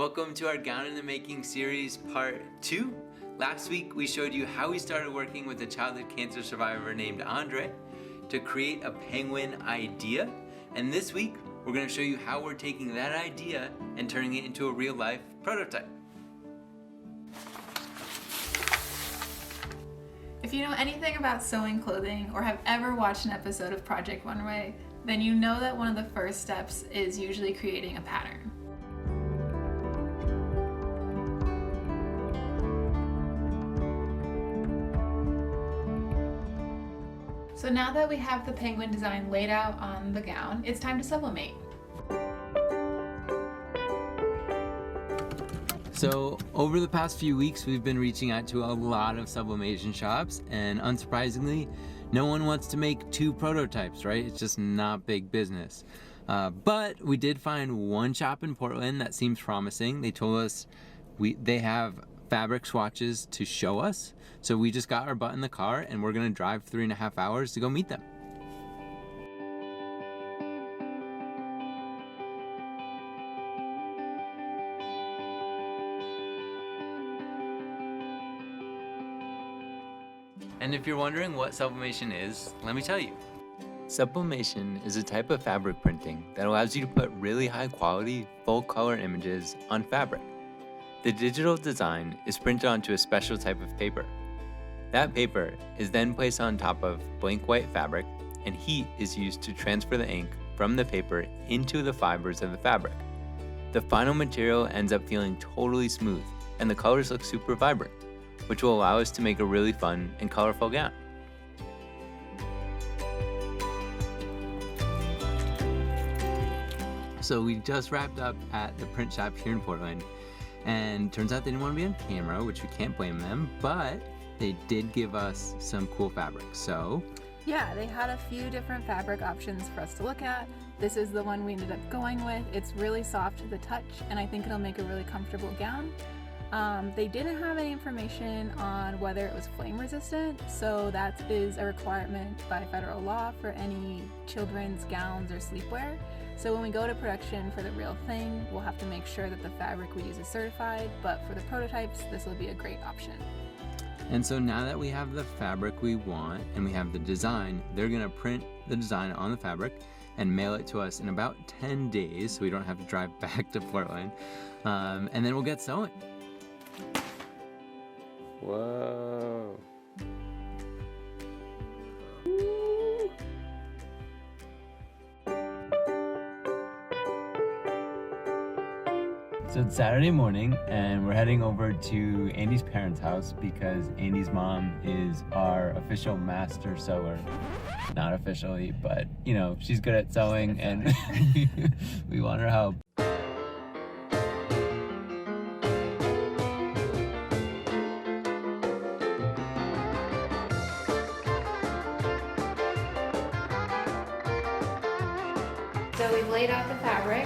welcome to our Gown in the Making series part 2. Last week we showed you how we started working with a childhood cancer survivor named Andre to create a penguin idea. And this week we're going to show you how we're taking that idea and turning it into a real life prototype. If you know anything about sewing clothing or have ever watched an episode of Project Runway, then you know that one of the first steps is usually creating a pattern. So now that we have the penguin design laid out on the gown, it's time to sublimate. So over the past few weeks, we've been reaching out to a lot of sublimation shops, and unsurprisingly, no one wants to make 2 prototypes, right? It's just not big business. But we did find one shop in Portland that seems promising. They told us they have fabric swatches to show us. So we just got our butt in the car and we're gonna drive 3.5 hours to go meet them. And if you're wondering what sublimation is, let me tell you. Sublimation is a type of fabric printing that allows you to put really high quality, full color images on fabric. The digital design is printed onto a special type of paper. That paper is then placed on top of blank white fabric, and heat is used to transfer the ink from the paper into the fibers of the fabric. The final material ends up feeling totally smooth, and the colors look super vibrant, which will allow us to make a really fun and colorful gown. So we just wrapped up at the print shop here in Portland, and turns out they didn't want to be on camera, which we can't blame them, but they did give us some cool fabrics. So Yeah, they had a few different fabric options for us to look at. This is the one we ended up going with. It's really soft to the touch, and I think it'll make a really comfortable gown. They didn't have any information on whether it was flame resistant, so that is a requirement by federal law for any children's gowns or sleepwear. So when we go to production for the real thing, we'll have to make sure that the fabric we use is certified, but for the prototypes, this will be a great option. And so now that we have the fabric we want and we have the design, they're gonna print the design on the fabric and mail it to us in about 10 days so we don't have to drive back to Portland. And then we'll get sewing. Whoa. So it's Saturday morning and we're heading over to Andy's parents' house because Andy's mom is our official master sewer. Not officially, but you know, she's good at sewing and we want her help. So we've laid out the fabric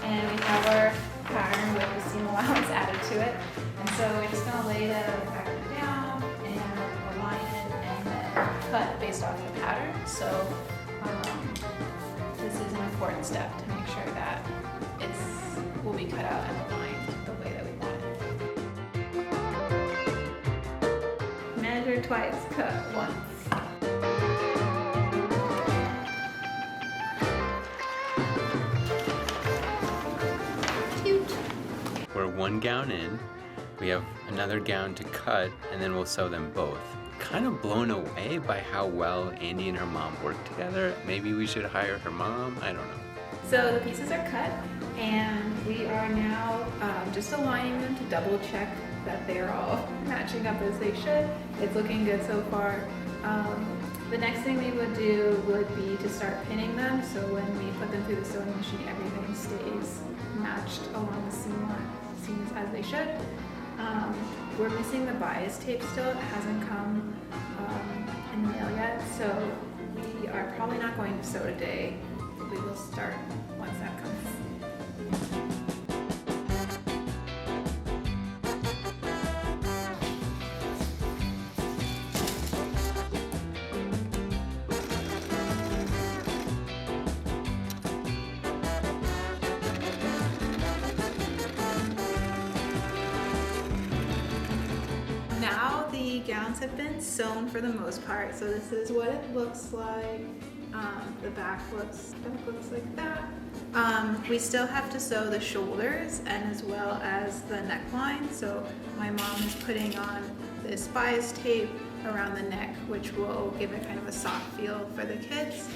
and we have our pattern with the seam allowance added to it. And so we're just going to lay the fabric down and align it and then cut based off the pattern. So this is an important step to make sure that will be cut out and aligned the way that we want it. Measure twice, cut once. We're one gown in, we have another gown to cut, and then we'll sew them both. Kind of blown away by how well Andy and her mom work together. Maybe we should hire her mom, I don't know. So the pieces are cut and we are now just aligning them to double check that they're all matching up as they should. It's looking good so far. The next thing we would do would be to start pinning them, so when we put them through the sewing machine, everything stays matched along the seams as they should. We're missing the bias tape still. It hasn't come in the mail yet, so we are probably not going to sew today. We will start once that comes. gowns have been sewn for the most part. So this is what it looks like. The back looks like that. We still have to sew the shoulders and as well as the neckline. So my mom is putting on this bias tape around the neck, which will give it kind of a soft feel for the kids.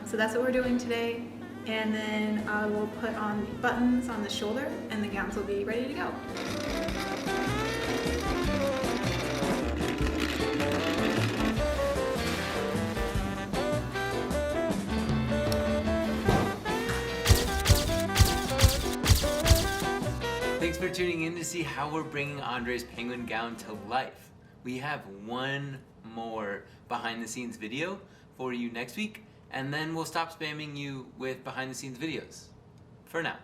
So that's what we're doing today. And then I will put on buttons on the shoulder and the gowns will be ready to go. Thanks for tuning in to see how we're bringing Andre's penguin gown to life. We have one more behind the scenes video for you next week, and then we'll stop spamming you with behind the scenes videos. For now.